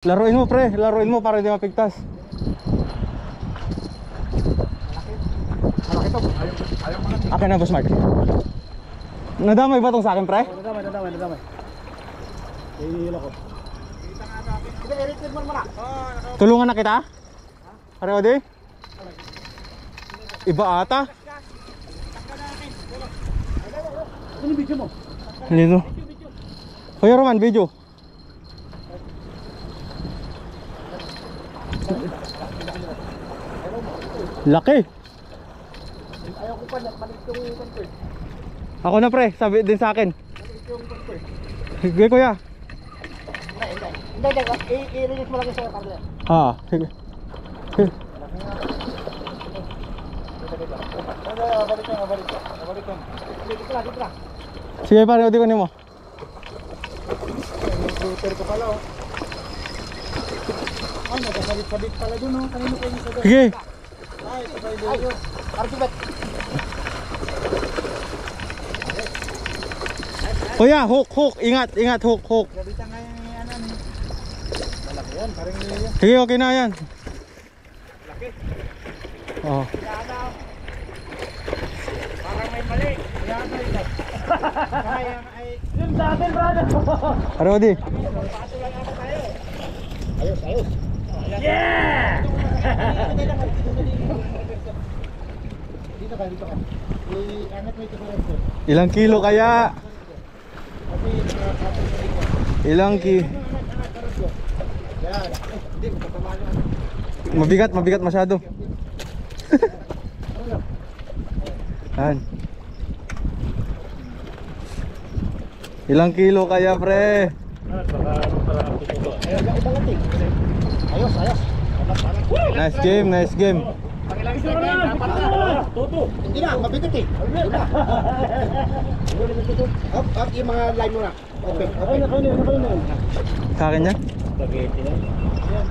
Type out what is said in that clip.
Laruin mo pre, laruin mo para hindi mapigtas. Malaki to. Ayaw mo na. Akin na boss Mark. Nadamay ba tong sa akin pre? Nadamay. Ihihila ko. Sige, i-retrieve mo muna. Tulungan na kita? Pareho di? Iba ata. Ano video mo? Nito. Kuya Roman, video. Laki. Ayaw ko pa na, maliit yung contour. Ako na pre, sabi din sa akin. Maliit yung contour. Sige kuya. Hindi. I-release mo lang sa camera. Ah, sige. Sige. Balik ka. Dito lang. Sige pare, odi ko nimo. Router ko pala oh. Ay, nagpapalit pala dun oh. Kanino kayo sa doon? Sige. Ay, Artibet. Kuya, hook. Ingat, hook. Gabita nga yung ano ni. Malaki yan, parang yun. Sige, okay na yan. Laki. Oh. Parang may mali. Yan ay yung sa atin, brother. Pareho di. Paso lang ako tayo. Ayos. Yeah! Dito ka. I-angat mo ito sa left. Ilang kilo kaya? Ilang ki? Yan. Hindi, magkatamaan yan. Mabigat masyado. Yan. Ilang kilo kaya pre? Ayos. Nice game. Hindi na, mabigat eh. Up, yung mga line mo na. Okay. Kakin niya? Yan,